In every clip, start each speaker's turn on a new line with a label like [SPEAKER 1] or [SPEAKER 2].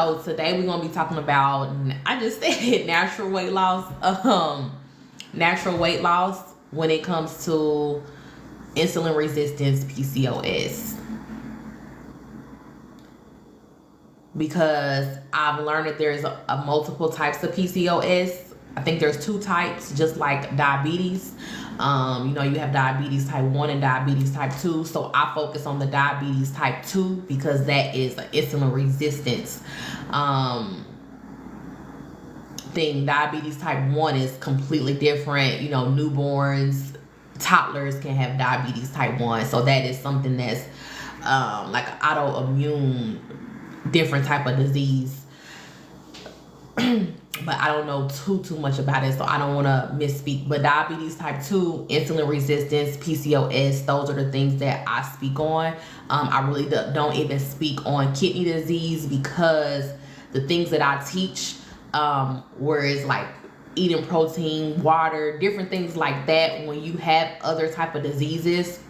[SPEAKER 1] So today we're gonna be talking about, I just said natural weight loss. Natural weight loss when it comes to insulin resistance, PCOS. Because I've learned that there's a multiple types of PCOS. I think there's 2 types, just like diabetes. You have diabetes type 1 and diabetes type 2. So I focus on the diabetes type 2 because that is an insulin resistance thing. Diabetes type 1 is completely different. Newborns, toddlers can have diabetes type 1. So that is something that's like an autoimmune, different type of disease. But I don't know too much about it, so I don't want to misspeak. But diabetes type 2, insulin resistance, PCOS, those are the things that I speak on. I really don't even speak on kidney disease because the things that I teach, where it's like eating protein, water, different things like that, when you have other type of diseases,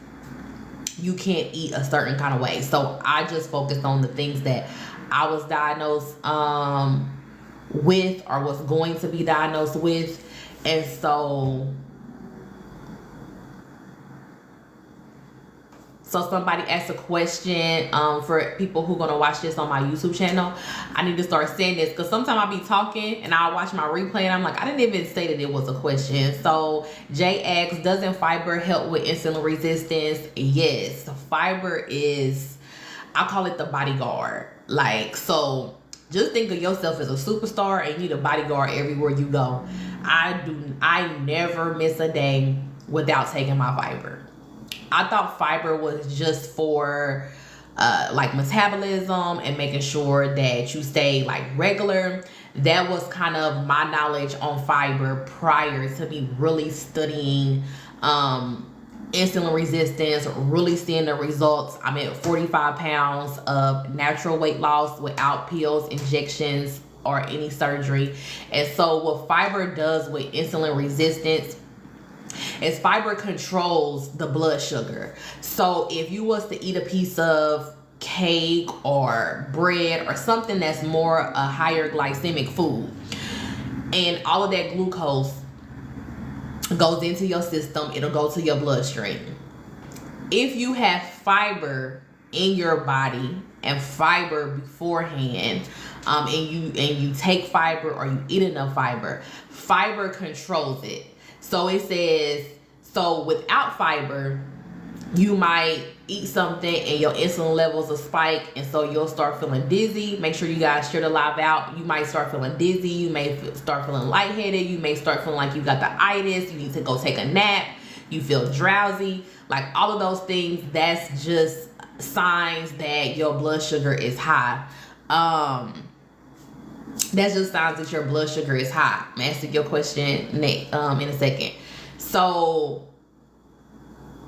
[SPEAKER 1] you can't eat a certain kind of way. So I just focused on the things that I was diagnosed with or was going to be diagnosed with. And so somebody asked a question for people who are going to watch this on my YouTube channel. I need to start saying this because sometimes I'll be talking and I'll watch my replay and I'm like, I didn't even say that it was a question. So Jay asks, doesn't fiber help with insulin resistance? Yes, fiber is, I call it the bodyguard. So just think of yourself as a superstar and you need a bodyguard everywhere you go. I never miss a day without taking my fiber. I thought fiber was just for like metabolism and making sure that you stay like regular. That was kind of my knowledge on fiber prior to me really studying insulin resistance, really seeing the results. I'm at 45 pounds of natural weight loss without pills, injections, or any surgery. And so what fiber does with insulin resistance is fiber controls the blood sugar. So if you was to eat a piece of cake or bread or something that's more a higher glycemic food, and all of that glucose goes into your system, it'll go to your bloodstream. If you have fiber in your body and fiber beforehand, and you take fiber or you eat enough fiber, fiber controls it. So it says, so without fiber, you might eat something and your insulin levels will spike, and so you'll start feeling dizzy. Make sure you guys share the live out. You might start feeling dizzy. You may start feeling lightheaded. You may start feeling like you got the itis. You need to go take a nap. You feel drowsy. Like all of those things, that's just signs that your blood sugar is high. That's just signs that your blood sugar is high. I'm gonna answer your question in a second. So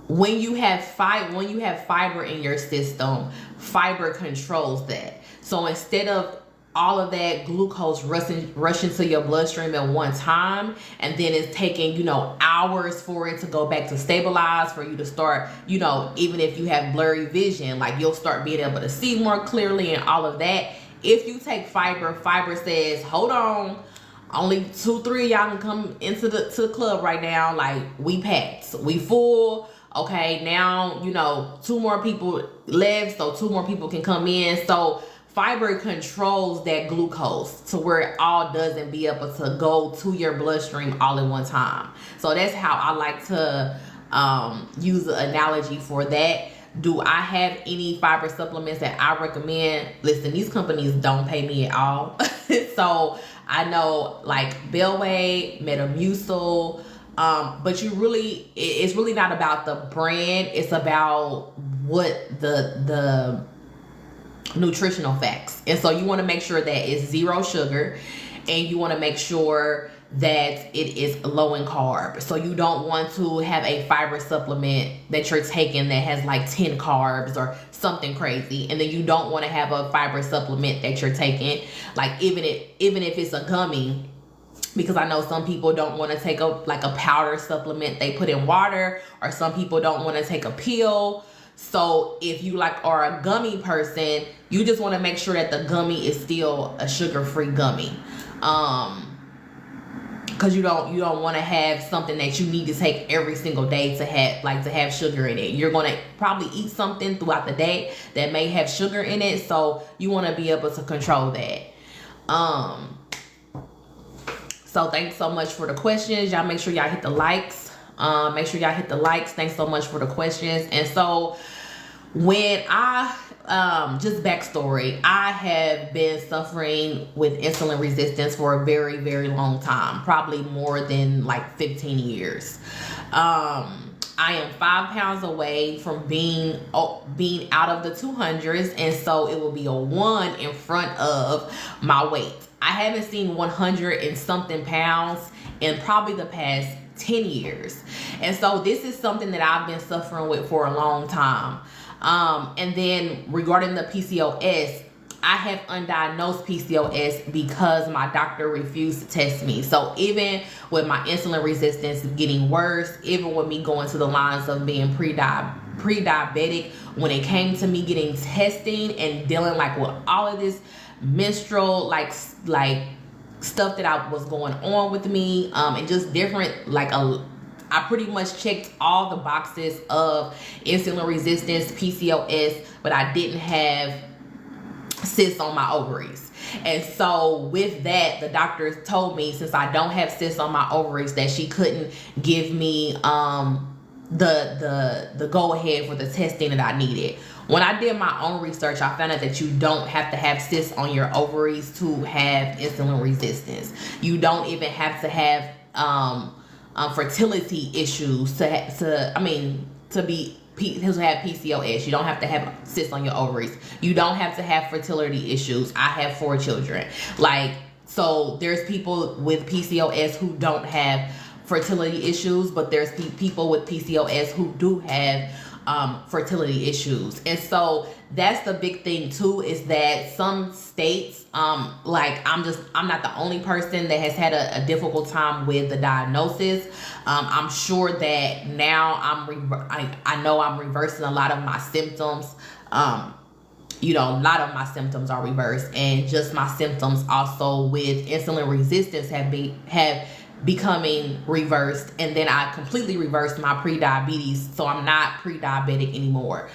[SPEAKER 1] when you have fiber in your system, fiber controls that. So instead of all of that glucose rushing to your bloodstream at one time, and then it's taking, hours for it to go back to stabilize, for you to start, even if you have blurry vision, like you'll start being able to see more clearly and all of that. If you take fiber says, hold on, only 2-3 y'all can come into the club right now. Like, we packed, we full. Okay, now, 2 more people left, so 2 more people can come in. So fiber controls that glucose to where it all doesn't be able to go to your bloodstream all at one time. So that's how I like to use the analogy for that. Do I have any fiber supplements that I recommend? Listen, these companies don't pay me at all. So I know like Bellway, Metamucil, but it's really not about the brand. It's about what the nutritional facts. And so you want to make sure that it's 0 sugar, and you want to make sure that it is low in carb. So you don't want to have a fiber supplement that you're taking that has like 10 carbs or something crazy, and then you don't want to have a fiber supplement that you're taking like even if it's a gummy, because I know some people don't want to take a powder supplement they put in water, or some people don't want to take a pill. So if you like are a gummy person, you just want to make sure that the gummy is still a sugar-free gummy. Because you don't want to have something that you need to take every single day to have sugar in it. You're going to probably eat something throughout the day that may have sugar in it, so you want to be able to control that. So thanks so much for the questions. Y'all make sure y'all hit the likes. Make sure y'all hit the likes. Thanks so much for the questions. And so when I just backstory, I have been suffering with insulin resistance for a very, very long time, probably more than like 15 years. I am 5 pounds away from being out of the 200s, and so it will be a 1 in front of my weight. I haven't seen 100 and something pounds in probably the past 10 years. And so this is something that I've been suffering with for a long time. And then regarding the PCOS, I have undiagnosed PCOS because my doctor refused to test me. So even with my insulin resistance getting worse, even with me going to the lines of being pre-diabetic, when it came to me getting testing and dealing like with all of this menstrual like stuff that I was going on with me, and just different I pretty much checked all the boxes of insulin resistance, PCOS, but I didn't have cysts on my ovaries. And so with that, the doctor told me, since I don't have cysts on my ovaries, that she couldn't give me the go ahead for the testing that I needed. When I did my own research, I found out that you don't have to have cysts on your ovaries to have insulin resistance. You don't even have to have fertility issues to have PCOS. You don't have to have cysts on your ovaries. You don't have to have fertility issues. I have 4 children. So there's people with PCOS who don't have fertility issues, but there's people with PCOS who do have fertility issues. And so that's the big thing too, is that some states, I'm not the only person that has had a difficult time with the diagnosis. I'm sure that now I know I'm reversing a lot of my symptoms. A lot of my symptoms are reversed, and just my symptoms also with insulin resistance have becoming reversed. And then I completely reversed my pre-diabetes, so I'm not pre-diabetic anymore.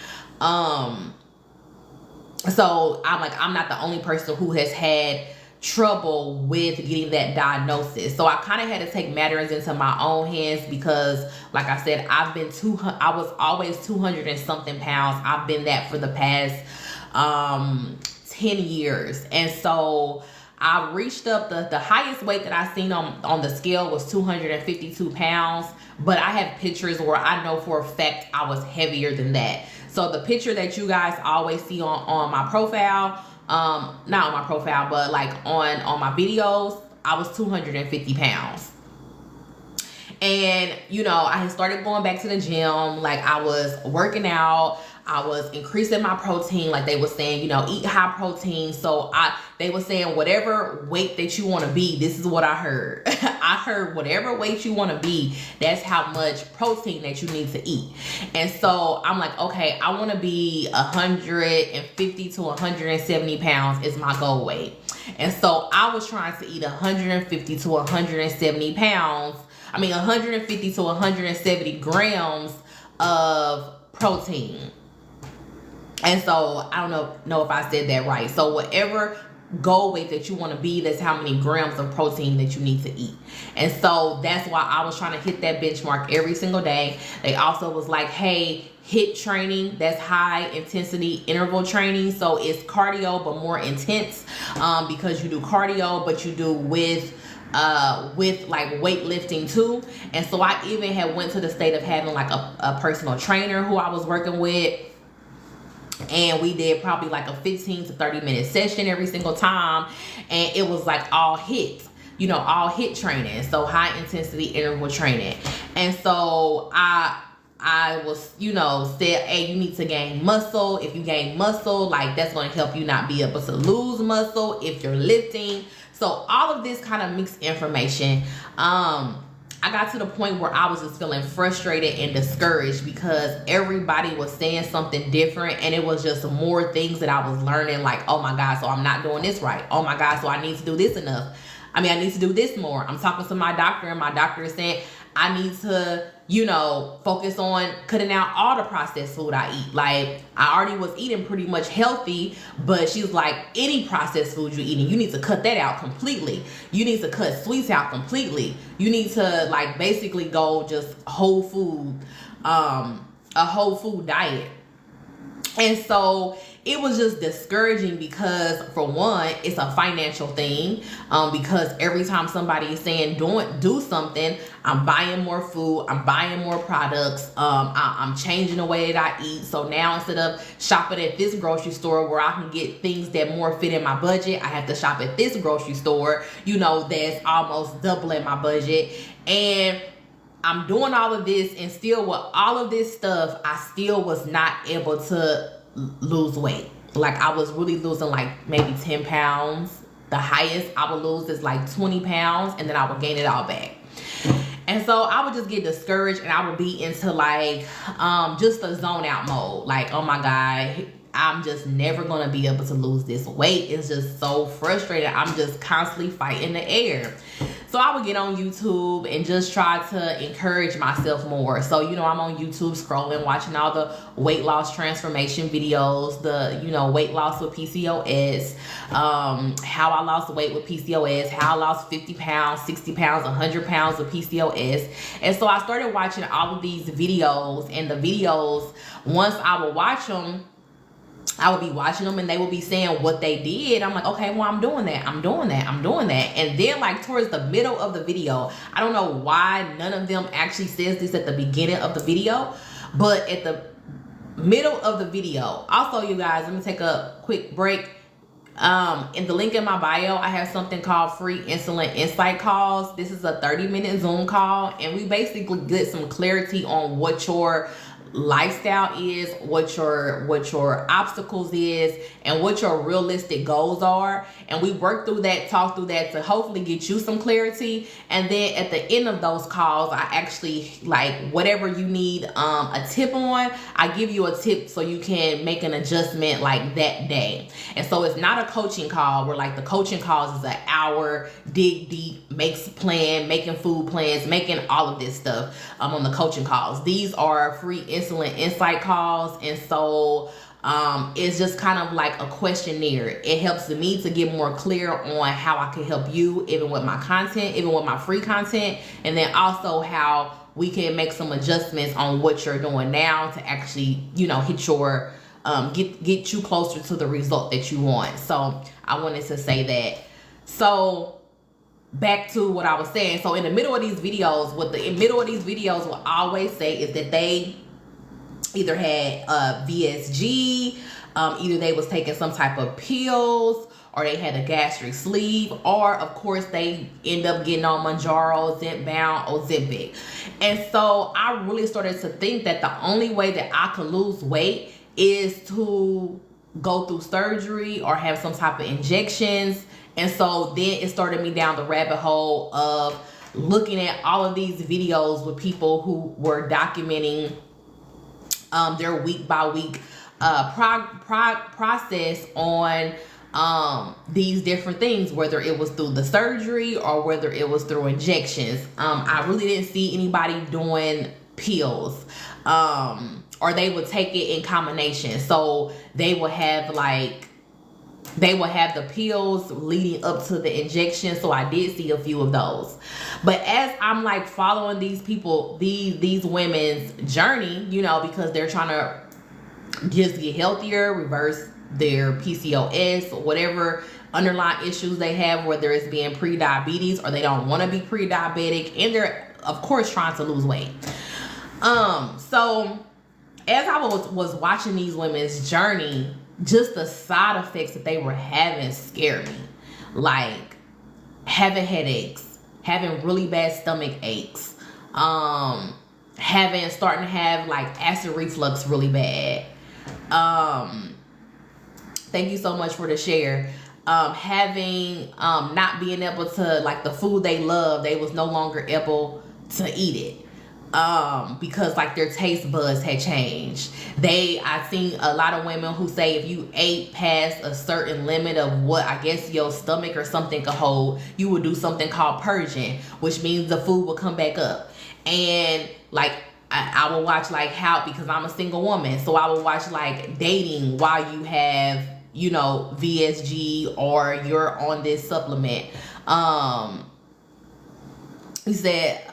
[SPEAKER 1] So I'm not the only person who has had trouble with getting that diagnosis. So I kind of had to take matters into my own hands, because like I said, I was always 200 and something pounds. I've been that for the past 10 years. And so I reached up, the highest weight that I seen on the scale was 252 pounds, but I have pictures where I know for a fact I was heavier than that. So the picture that you guys always see on my profile, not on my profile, but like on my videos, I was 250 pounds. And I had started going back to the gym. Like, I was working out, I was increasing my protein. Like they were saying, eat high protein. So they were saying whatever weight that you want to be. This is what I heard. I heard whatever weight you want to be, that's how much protein that you need to eat. And so I'm like, okay, I want to be 150 to 170 pounds is my goal weight. And so I was trying to eat 150 to 170 pounds. 150 to 170 grams of protein. And so I don't know if I said that right. So whatever goal weight that you want to be, that's how many grams of protein that you need to eat. And so that's why I was trying to hit that benchmark every single day. They also was like, hey, HIIT training, that's high intensity interval training. So it's cardio but more intense, because you do cardio but you do with like weightlifting too. And so I even had went to the state of having like a personal trainer who I was working with, and we did probably like a 15 to 30 minute session every single time, and it was like all HIIT, all HIIT training, so high intensity interval training. And so I was, said, hey, you need to gain muscle. If you gain muscle, like that's going to help you not be able to lose muscle if you're lifting. So all of this kind of mixed information. I got to the point where I was just feeling frustrated and discouraged because everybody was saying something different, and it was just more things that I was learning, like, oh my God, so I'm not doing this right. Oh my God, so I need to do this enough. I need to do this more. I'm talking to my doctor, and my doctor is saying I need to, focus on cutting out all the processed food I eat. Like, I already was eating pretty much healthy, but she was like, any processed food you're eating, you need to cut that out completely. You need to cut sweets out completely. You need to, like, basically go just whole food, a whole food diet. And so it was just discouraging because, for one, it's a financial thing, because every time somebody is saying do something, I'm buying more food, I'm buying more products, I'm changing the way that I eat. So now instead of shopping at this grocery store where I can get things that more fit in my budget, I have to shop at this grocery store, that's almost doubling my budget. And I'm doing all of this, and still with all of this stuff, I still was not able to lose weight. Like, I was really losing like maybe 10 pounds. The highest I would lose is like 20 pounds, and then I would gain it all back. And so I would just get discouraged, and I would be into like just a zone out mode. Like, oh my God, I'm just never gonna be able to lose this weight. It's just so frustrating. I'm just constantly fighting the air. So I would get on YouTube and just try to encourage myself more. So, I'm on YouTube scrolling, watching all the weight loss transformation videos, the, weight loss with PCOS, how I lost weight with PCOS, how I lost 50 pounds, 60 pounds, 100 pounds with PCOS. And so I started watching all of these videos, and the videos, once I would watch them, I would be watching them, and they would be saying what they did. I'm like, okay, well, I'm doing that. And then, like, towards the middle of the video, I don't know why none of them actually says this at the beginning of the video, but at the middle of the video, also, you guys, let me take a quick break. In the link in my bio, I have something called free insulin insight calls. This is a 30-minute Zoom call, and we basically get some clarity on what your lifestyle is, what your obstacles is, and what your realistic goals are. And we work through that, talk through that to hopefully get you some clarity. And then at the end of those calls, I actually, like, whatever you need a tip on, I give you a tip so you can make an adjustment like that day. And so it's not a coaching call where, like, the coaching calls is an hour, dig deep, makes a plan, making food plans, making all of this stuff on the coaching calls. These are free insulin insight calls. And so it's just kind of like a questionnaire. It helps me to get more clear on how I can help you, even with my content, even with my free content, and then also how we can make some adjustments on what you're doing now to actually, hit your get you closer to the result that you want. So I wanted to say that. So back to what I was saying. So in the middle of these videos, what I always say is that they either had VSG, either they was taking some type of pills, or they had a gastric sleeve, or of course they end up getting on Mounjaro, Zepbound, Ozempic. And so I really started to think that the only way that I could lose weight is to go through surgery or have some type of injections. And so then it started me down the rabbit hole of looking at all of these videos with people who were documenting their week by week process on these different things, whether it was through the surgery or whether it was through injections. I really didn't see anybody doing pills, or they would take it in combination. So they would have the pills leading up to the injection. So I did see a few of those. But as I'm like following these people, these women's journey, because they're trying to just get healthier, reverse their PCOS, whatever underlying issues they have, whether it's being pre-diabetes or they don't want to be pre-diabetic, and they're of course trying to lose weight. So as I was watching these women's journey, just the side effects that they were having scared me. Like having headaches, having really bad stomach aches, starting to have like acid reflux really bad. Thank you so much for the share. Having not being able to, like, the food they love, they was no longer able to eat it. Because like their taste buds had changed. I've seen a lot of women who say if you ate past a certain limit of what I guess your stomach or something could hold, you would do something called purging, which means the food will come back up. And like I will watch like how, because I'm a single woman, so I will watch like dating while you have, you know, VSG or you're on this supplement. He said,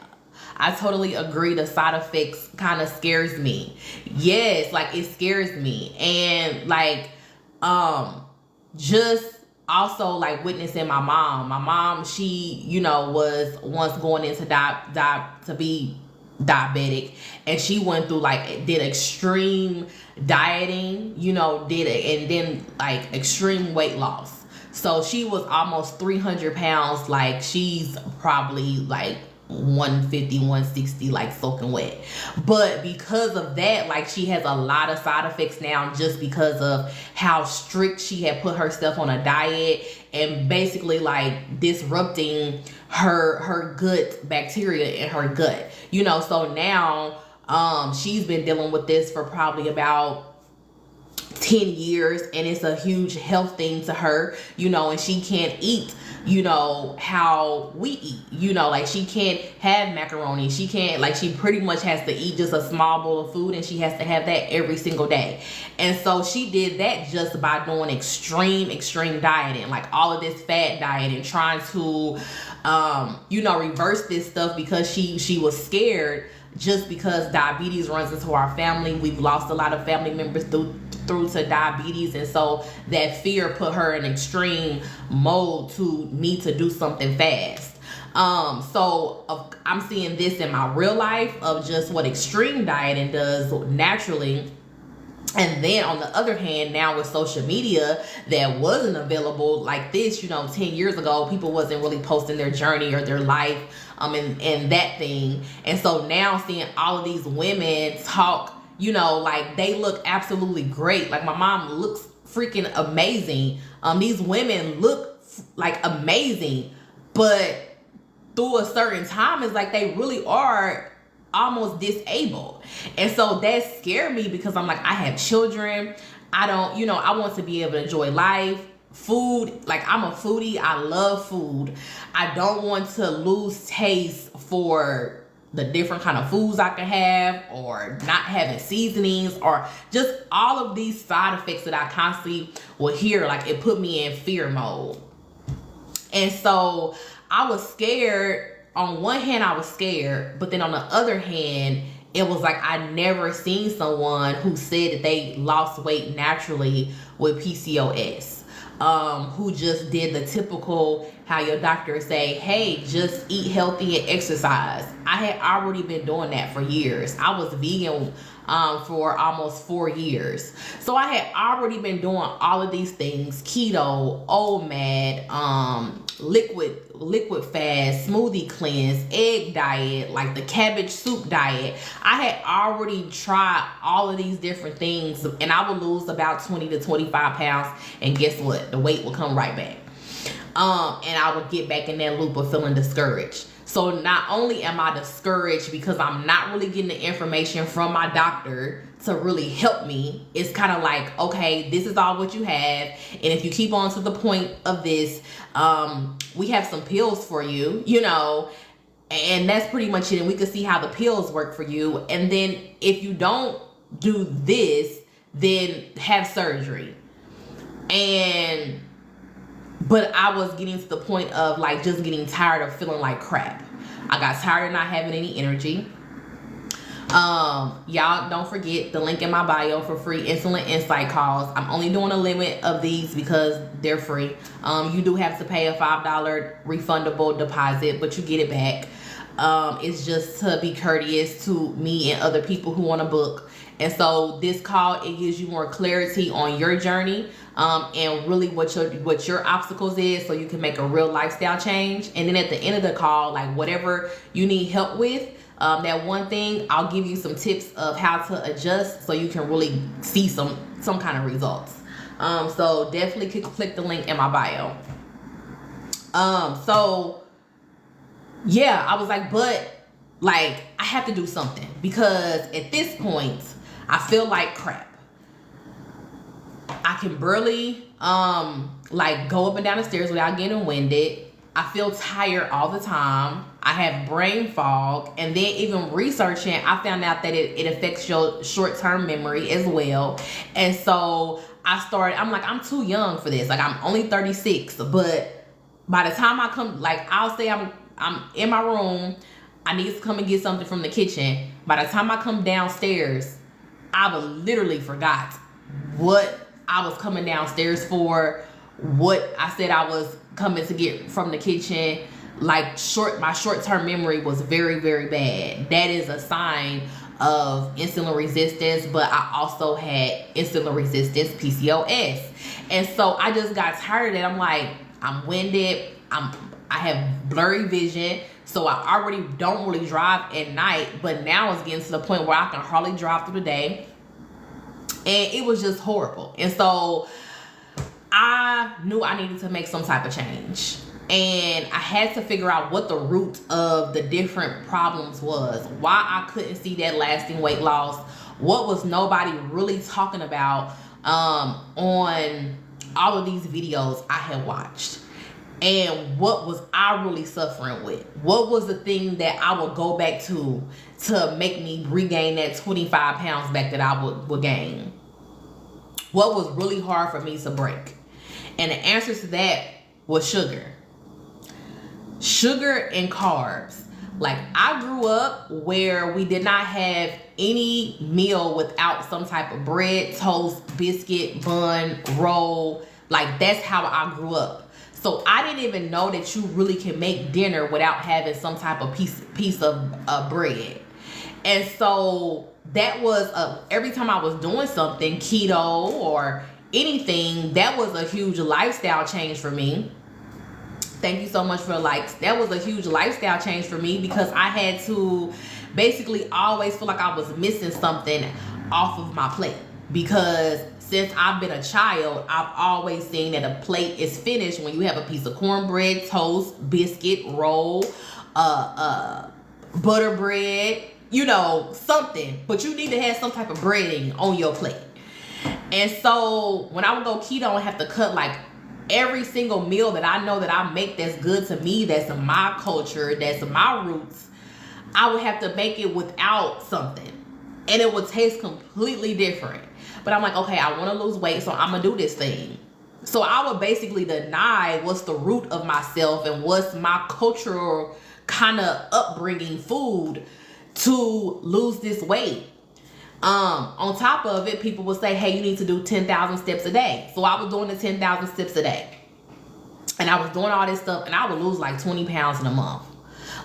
[SPEAKER 1] I totally agree. The side effects kind of scares me. Yes, like it scares me. And like, just also like witnessing my mom. My mom, she, you know, was once going into to be diabetic, and she went through like, did extreme dieting, you know, did it, and then like extreme weight loss. So she was almost 300 pounds. Like she's probably like 150, 160, like soaking wet. But because of that, like she has a lot of side effects now, just because of how strict she had put herself on a diet, and basically like disrupting her gut bacteria in her gut, you know. So now she's been dealing with this for probably about 10 years, and it's a huge health thing to her, you know. And she can't eat, you know, how we eat, you know, like she can't have macaroni, she can't, like she pretty much has to eat just a small bowl of food, and she has to have that every single day. And so she did that just by doing extreme dieting, like all of this fat dieting, trying to you know, reverse this stuff, because she was scared, just because diabetes runs into our family. We've lost a lot of family members through to diabetes, and so that fear put her in extreme mode to need to do something fast. So I'm seeing this in my real life of just what extreme dieting does naturally. And then on the other hand, now with social media that wasn't available like this, you know, 10 years ago, people wasn't really posting their journey or their life and that thing. And so now seeing all of these women talk, you know, like they look absolutely great. Like my mom looks freaking amazing. These women look like amazing, but through a certain time, it's like they really are almost disabled. And so that scared me, because I'm like, I have children. I don't, you know, I want to be able to enjoy life. Food, like I'm a foodie. I love food. I don't want to lose taste for the different kind of foods I can have, or not having seasonings, or just all of these side effects that I constantly will hear. Like it put me in fear mode. And so I was scared. On one hand, I was scared, but then on the other hand, it was like I never seen someone who said that they lost weight naturally with PCOS, who just did the typical, how your doctor say, hey, just eat healthy and exercise. I had already been doing that for years. I was vegan for almost 4 years. So I had already been doing all of these things: keto, OMAD, liquid fast, smoothie cleanse, egg diet, like the cabbage soup diet. I had already tried all of these different things, and I would lose about 20 to 25 pounds, and guess what? The weight would come right back. And I would get back in that loop of feeling discouraged. So not only am I discouraged because I'm not really getting the information from my doctor to really help me, it's kind of like, okay, this is all what you have, and if you keep on to the point of this, we have some pills for you, you know, and that's pretty much it. And we can see how the pills work for you. And then if you don't do this, then have surgery. But I was getting to the point of like just getting tired of feeling like crap. I got tired of not having any energy. Y'all don't forget the link in my bio for free insulin insight calls. I'm only doing a limit of these because they're free. You do have to pay a $5 refundable deposit, but you get it back. It's just to be courteous to me and other people who want to book. And so this call, it gives you more clarity on your journey, and really what your obstacles is, so you can make a real lifestyle change. And then at the end of the call, like whatever you need help with, that one thing, I'll give you some tips of how to adjust so you can really see some kind of results. So definitely click the link in my bio. So yeah, I was like, but like, I have to do something, because at this point I feel like crap. I can barely like go up and down the stairs without getting winded. I feel tired all the time. I have brain fog. And then even researching, I found out that it affects your short-term memory as well. And so I'm like, I'm too young for this. Like, I'm only 36, but by the time I come, like, I'll say I'm in my room, I need to come and get something from the kitchen. By the time I come downstairs, I literally forgot what I was coming downstairs for, what I said I was coming to get from the kitchen. Like, my short-term memory was very, very bad. That is a sign of insulin resistance, but I also had insulin resistance, PCOS. And so I just got tired of it. I'm like, I'm winded, I have blurry vision, so I already don't really drive at night, but now it's getting to the point where I can hardly drive through the day. And it was just horrible. And so I knew I needed to make some type of change. And I had to figure out what the root of the different problems was. Why I couldn't see that lasting weight loss. What was nobody really talking about on all of these videos I had watched. And what was I really suffering with? What was the thing that I would go back to make me regain that 25 pounds back that I would gain? What was really hard for me to break? And the answer to that was sugar. Sugar and carbs. Like, I grew up where we did not have any meal without some type of bread, toast, biscuit, bun, roll. Like, that's how I grew up. So I didn't even know that you really can make dinner without having some type of piece of bread. And so that was every time I was doing something, keto or anything, that was a huge lifestyle change for me. Thank you so much for the likes. That was a huge lifestyle change for me, because I had to basically always feel like I was missing something off of my plate. Because since I've been a child, I've always seen that a plate is finished when you have a piece of cornbread, toast, biscuit, roll, butter bread, you know, something. But you need to have some type of breading on your plate. And so when I would go keto and have to cut like every single meal that I know that I make that's good to me, that's my culture, that's my roots, I would have to make it without something. And it would taste completely different. But I'm like, okay, I want to lose weight, so I'm going to do this thing. So I would basically deny what's the root of myself and what's my cultural kind of upbringing food to lose this weight. On top of it, people would say, hey, you need to do 10,000 steps a day. So I was doing the 10,000 steps a day. And I was doing all this stuff, and I would lose like 20 pounds in a month.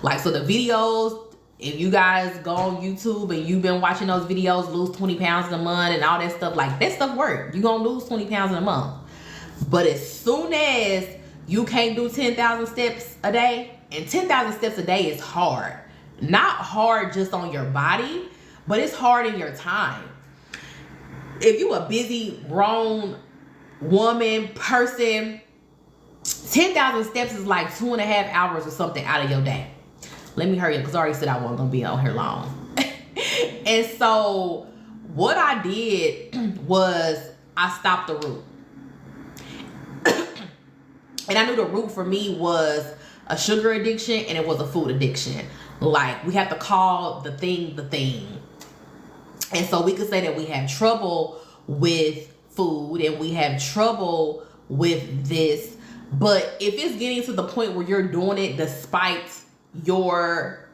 [SPEAKER 1] Like, so the videos, if you guys go on YouTube and you've been watching those videos, lose 20 pounds in a month and all that stuff, like, that stuff works. You're going to lose 20 pounds in a month. But as soon as you can't do 10,000 steps a day, and 10,000 steps a day is hard. Not hard just on your body, but it's hard in your time. If you a busy, grown woman, person, 10,000 steps is like 2.5 hours or something out of your day. Let me hurry up, because I already said I wasn't going to be on here long. And so what I did was I stopped the root. And I knew the root for me was a sugar addiction, and it was a food addiction. Like, we have to call the thing the thing. And so we could say that we have trouble with food and we have trouble with this. But if it's getting to the point where you're doing it despite your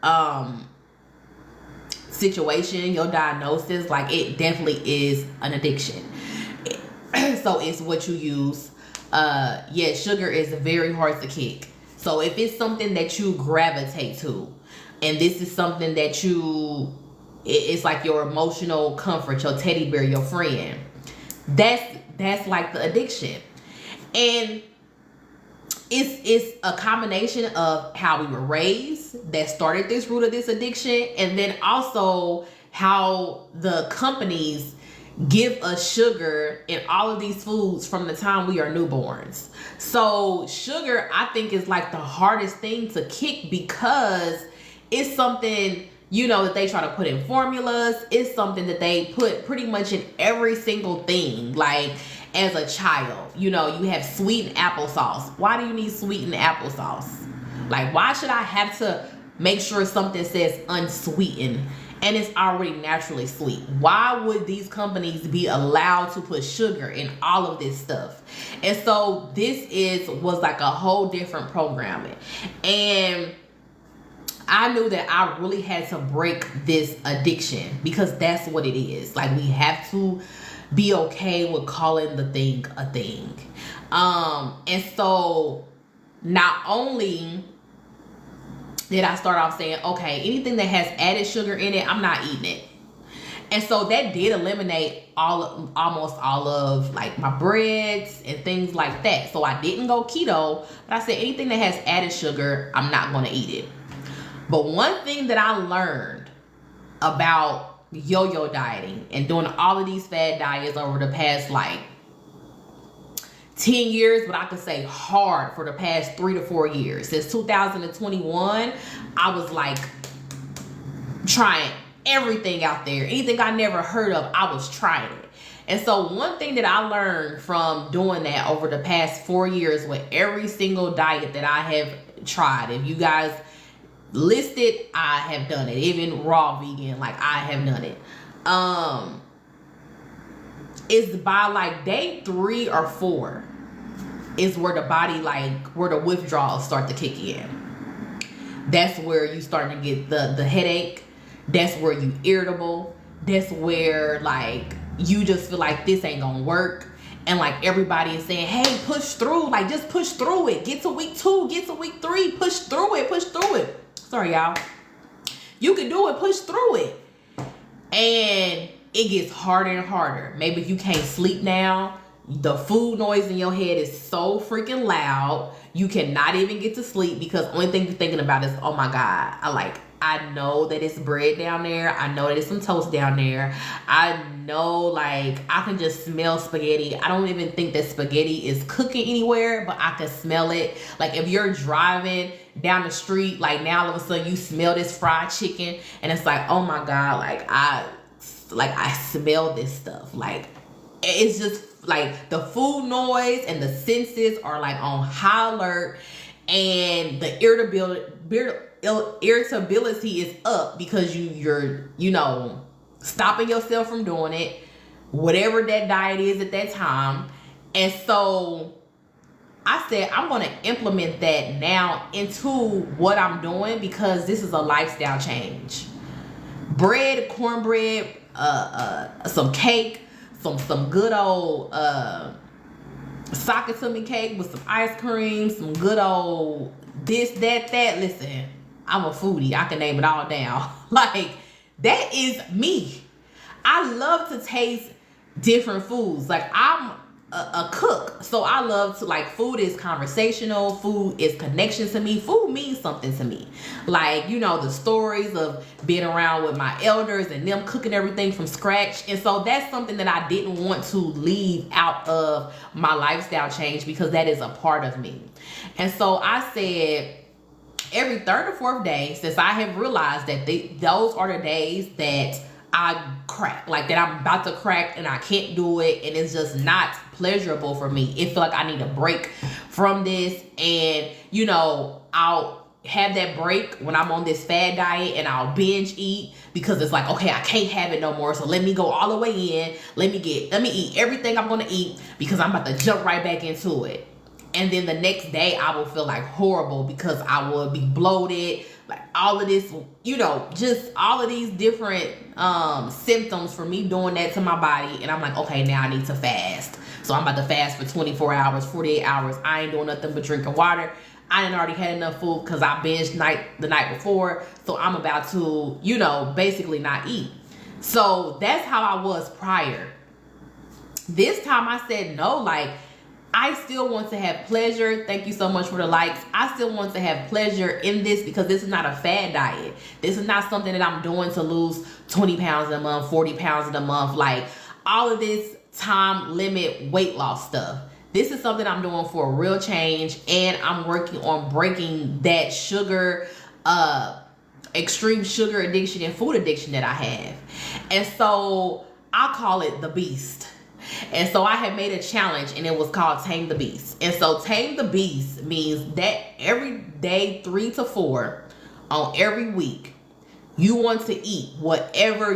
[SPEAKER 1] situation, your diagnosis, like, it definitely is an addiction. So it's what you use. Yeah, sugar is very hard to kick. So if it's something that you gravitate to, and this is something that it's like your emotional comfort, your teddy bear, your friend, that's like the addiction. And it's a combination of how we were raised that started this root of this addiction, and then also how the companies give us sugar in all of these foods from the time we are newborns. So sugar, I think, is like the hardest thing to kick, because it's something you know, that they try to put in formulas. It's something that they put pretty much in every single thing. Like, as a child, you know, you have sweetened applesauce. Why do you need sweetened applesauce? Like, why should I have to make sure something says unsweetened and it's already naturally sweet? Why would these companies be allowed to put sugar in all of this stuff? And so this was like a whole different programming. And I knew that I really had to break this addiction, because that's what it is. Like, we have to be okay with calling the thing a thing. And so not only did I start off saying, okay, anything that has added sugar in it, I'm not eating it. And so that did eliminate almost all of like my breads and things like that. So I didn't go keto, but I said anything that has added sugar, I'm not going to eat it. But one thing that I learned about yo-yo dieting and doing all of these fad diets over the past like 10 years, but I could say hard for the past 3 to 4 years. Since 2021, I was like trying everything out there. Anything I never heard of, I was trying it. And so one thing that I learned from doing that over the past 4 years with every single diet that I have tried, if you guys listed, I have done it. Even raw vegan, like I have done it. Is by like day 3 or 4 is where the body, like where the withdrawals start to kick in. That's where you start to get the headache. That's where you irritable. That's where like you just feel like this ain't gonna work. And like everybody is saying, hey, push through. Like, just push through it. Get to week 2, get to week 3. Push through it, push through it. Sorry, y'all. You can do it, push through it. And it gets harder and harder. Maybe if you can't sleep now, the food noise in your head is so freaking loud, you cannot even get to sleep, because the only thing you're thinking about is, oh my God, I know that it's bread down there. I know that it's some toast down there. I know, like, I can just smell spaghetti. I don't even think that spaghetti is cooking anywhere, but I can smell it. Like, if you're driving down the street, like now all of a sudden you smell this fried chicken and it's like, oh my God, I smell this stuff. Like, it's just like the food noise and the senses are like on high alert, and the irritability is up because you're stopping yourself from doing it, whatever that diet is at that time. And so I said, I'm going to implement that now into what I'm doing, because this is a lifestyle change. Bread, cornbread, some cake, some good old sock it to me cake with some ice cream, some good old this, that. Listen, I'm a foodie. I can name it all down. Like, that is me. I love to taste different foods. Like, I'm a cook, so I love to, like, food is conversational, food is connection to me, food means something to me. Like, the stories of being around with my elders and them cooking everything from scratch. And so that's something that I didn't want to leave out of my lifestyle change, because that is a part of me. And so I said, every 3rd or 4th day, since I have realized that those are the days that I crack, like that I'm about to crack and I can't do it, and it's just not pleasurable for me. It feel like I need a break from this, and I'll have that break when I'm on this fad diet, and I'll binge eat, because it's like, okay, I can't have it no more, so let me go all the way in. Let me eat everything I'm gonna eat, because I'm about to jump right back into it. And then the next day I will feel like horrible, because I will be bloated, like all of this, just all of these different symptoms for me doing that to my body. And I'm like, okay, now I need to fast. So I'm about to fast for 24 hours, 48 hours. I ain't doing nothing but drinking water. I done already had enough food because I binged the night before. So I'm about to, basically not eat. So that's how I was prior. This time I said no, like, I still want to have pleasure. Thank you so much for the likes. I still want to have pleasure in this, because this is not a fad diet. This is not something that I'm doing to lose 20 pounds a month, 40 pounds in a month. Like, all of this time limit weight loss stuff. This is something I'm doing for a real change, and I'm working on breaking that sugar extreme sugar addiction and food addiction that I have. And so I call it the beast. And so I had made a challenge, and it was called Tame the Beast. And so Tame the Beast means that every day 3 to 4 on every week, you want to eat whatever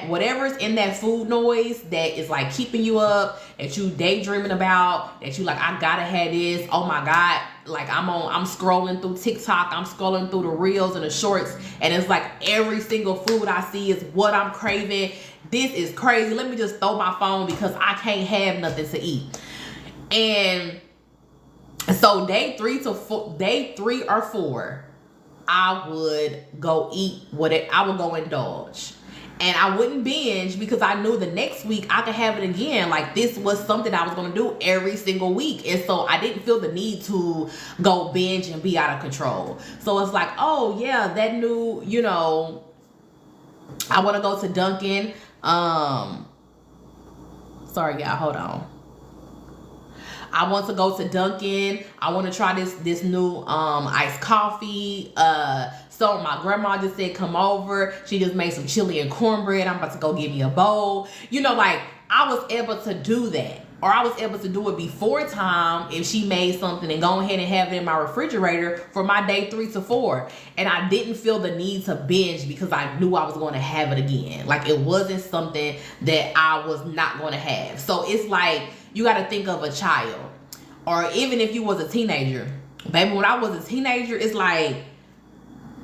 [SPEAKER 1] whatever's in that food noise that is like keeping you up, that you daydreaming about, that you like, I gotta have this. Oh my God. Like I'm scrolling through TikTok, I'm scrolling through the reels and the shorts, and it's like every single food I see is what I'm craving. This is crazy. Let me just throw my phone because I can't have nothing to eat. And so day 3 or 4, I would go eat I would go indulge. And I wouldn't binge because I knew the next week I could have it again. Like this was something I was going to do every single week. And so I didn't feel the need to go binge and be out of control. So it's like, oh yeah, that new, you know, I want to go to Dunkin'. Sorry y'all, hold on. I want to go to Dunkin'. I want to try this new iced coffee. So my grandma just said, come over. She just made some chili and cornbread. I'm about to go get me a bowl. You know, like I was able to do that. Or I was able to do it before time if she made something and go ahead and have it in my refrigerator for my day 3 to 4. And I didn't feel the need to binge because I knew I was going to have it again. Like it wasn't something that I was not going to have. So it's like, you got to think of a child. Or even if you was a teenager. Baby, when I was a teenager, it's like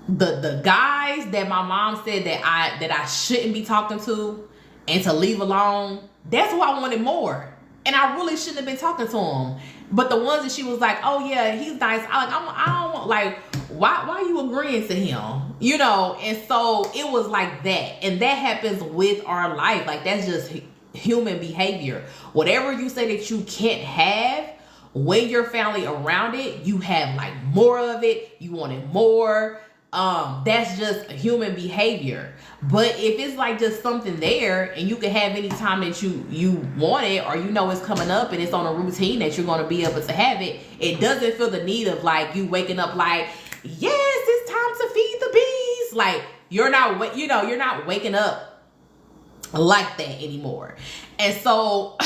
[SPEAKER 1] the guys that my mom said that I shouldn't be talking to and to leave alone, that's who I wanted more. And I really shouldn't have been talking to him. But the ones that she was like, oh yeah, he's nice. I don't want, like, why are you agreeing to him? You know, and so it was like that. And that happens with our life. Like that's just human behavior. Whatever you say that you can't have, when your family around it, you have like more of it. You want it more. That's just human behavior. But if it's like just something there and you can have any time that you want it, or you know it's coming up and it's on a routine that you're going to be able to have it, it doesn't feel the need of like you waking up like, yes, it's time to feed the bees. Like you're not waking up like that anymore. And so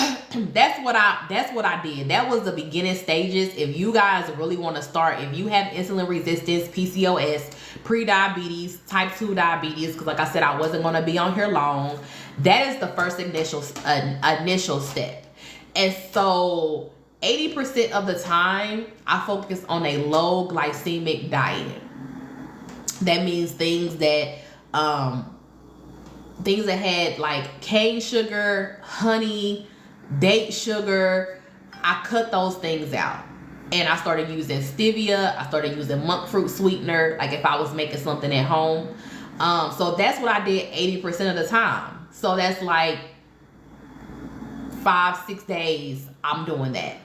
[SPEAKER 1] that's what I did. That was the beginning stages. If you guys really want to start, if you have insulin resistance, PCOS, pre-diabetes, type 2 diabetes, because like I said, I wasn't going to be on here long, that is the first initial step. And so 80% of the time I focus on a low glycemic diet. That means things that had like cane sugar, honey, date sugar. I cut those things out. And I started using stevia. I started using monk fruit sweetener, like if I was making something at home. So that's what I did 80% of the time. So that's like 5-6 days I'm doing that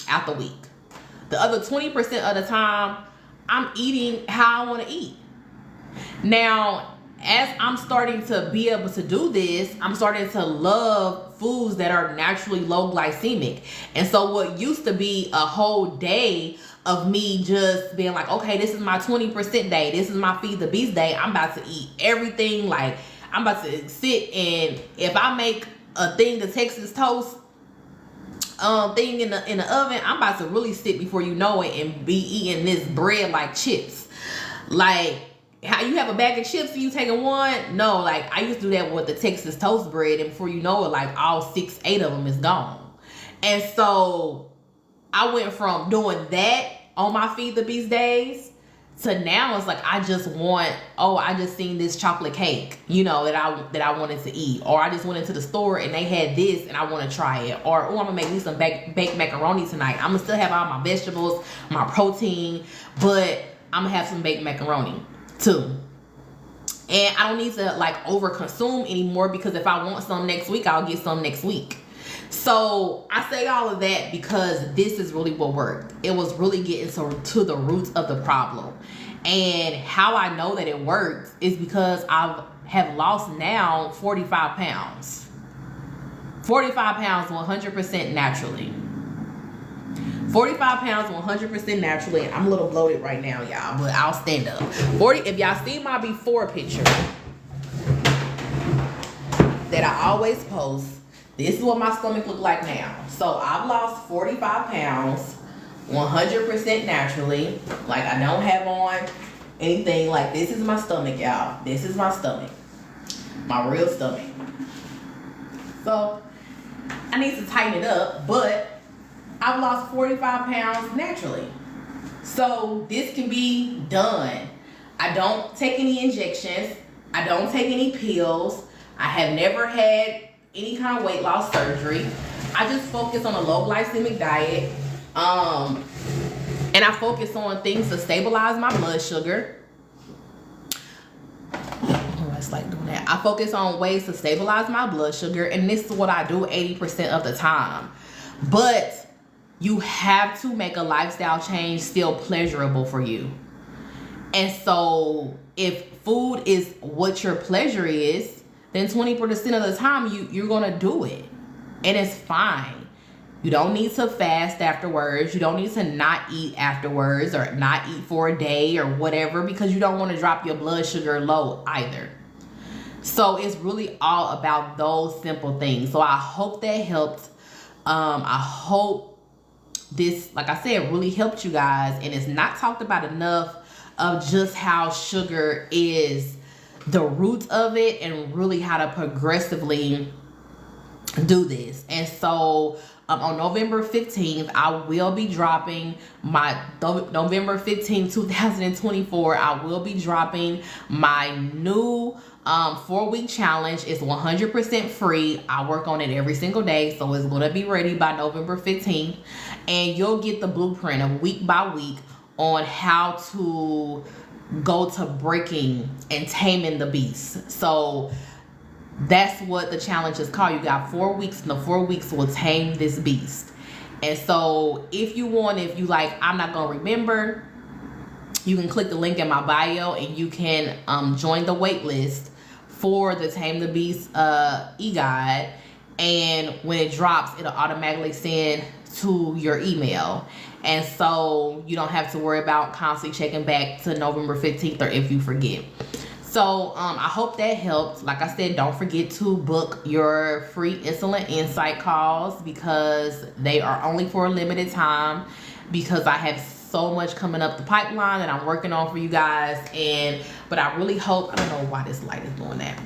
[SPEAKER 1] out the week. The other 20% of the time, I'm eating how I want to eat. Now, as I'm starting to be able to do this, I'm starting to love foods that are naturally low glycemic. And so what used to be a whole day of me just being like, okay, this is my 20% day, this is my feed the beast day, I'm about to eat everything. Like I'm about to sit, and if I make a thing of Texas toast thing in the oven, I'm about to really sit before you know it and be eating this bread like chips. Like how you have a bag of chips and you taking one? No, like I used to do that with the Texas toast bread, and before you know it, like all 6-8 of them is gone. And so I went from doing that on my feed the beast days to now it's like I just seen this chocolate cake, you know, that I wanted to eat, or I just went into the store and they had this and I want to try it, or I'm gonna make me some baked macaroni tonight. I'm gonna still have all my vegetables, my protein, but I'm gonna have some baked macaroni too. And I don't need to like over consume anymore, because if I want some next week, I'll get some next week. So I say all of that because this is really what worked. It was really getting to the roots of the problem. And how I know that it works is because I have lost now 45 pounds. 45 pounds 100% naturally. 45 pounds, 100% naturally. I'm a little bloated right now, y'all, but I'll stand up. 40. If y'all see my before picture that I always post, this is what my stomach look like now. So I've lost 45 pounds, 100% naturally. Like, I don't have on anything. Like, this is my stomach, y'all. This is my stomach, my real stomach. So I need to tighten it up, but I've lost 45 pounds naturally. So this can be done. I don't take any injections. I don't take any pills. I have never had any kind of weight loss surgery. I just focus on a low glycemic diet. And I focus on things to stabilize my blood sugar. Like doing that. I focus on ways to stabilize my blood sugar, and this is what I do 80% of the time. But you have to make a lifestyle change still pleasurable for you. And so if food is what your pleasure is, then 20% of the time you're gonna do it, and it's fine. You don't need to fast afterwards. You don't need to not eat afterwards, or not eat for a day or whatever, because you don't want to drop your blood sugar low either. So it's really all about those simple things. So I hope that helped. I hope this, like I said, really helped you guys. And it's not talked about enough of just how sugar is the root of it, and really how to progressively do this. And so on November 15th, I will be dropping my November 15th, 2024. I will be dropping my new 4-week challenge. It's 100% free. I work on it every single day, so it's going to be ready by November 15th, and you'll get the blueprint of week by week on how to go to breaking and taming the beast. So that's what the challenge is called. You got 4 weeks, and the 4 weeks will tame this beast. And so if you like, I'm not gonna remember, you can click the link in my bio, and you can join the wait list for the Tame the Beast e-guide. And when it drops, it'll automatically send to your email. And so you don't have to worry about constantly checking back to November 15th or if you forget. So I hope that helped. Like I said, don't forget to book your free insulin insight calls, because they are only for a limited time, because I have so much coming up the pipeline that I'm working on for you guys. But I really hope, I don't know why this light is doing that,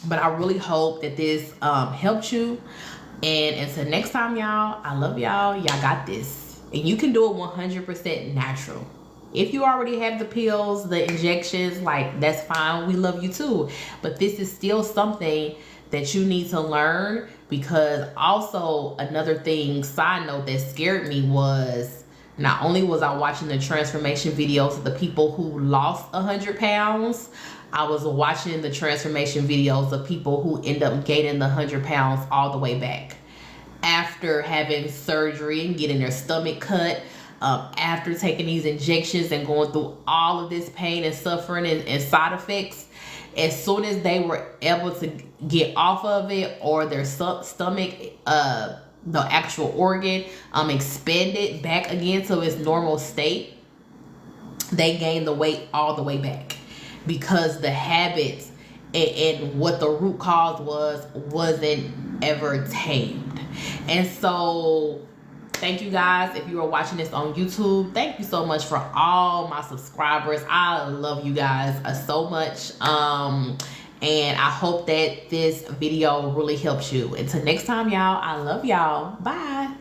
[SPEAKER 1] but I really hope that this helped you. And until next time, y'all, I love y'all. Y'all got this. And you can do it 100% natural. If you already have the pills, the injections, like, that's fine. We love you too. But this is still something that you need to learn, because also another thing, side note, that scared me was, not only was I watching the transformation videos of the people who lost 100 pounds, I was watching the transformation videos of people who end up gaining the 100 pounds all the way back after having surgery and getting their stomach cut, after taking these injections and going through all of this pain and suffering and side effects. As soon as they were able to get off of it, or their stomach, the actual organ, expanded back again to its normal state, they gained the weight all the way back, because the habits and what the root cause wasn't ever tamed. And so thank you guys. If you are watching this on YouTube, thank you so much for all my subscribers. I love you guys so much. And I hope that this video really helps you. Until next time, y'all, I love y'all. Bye.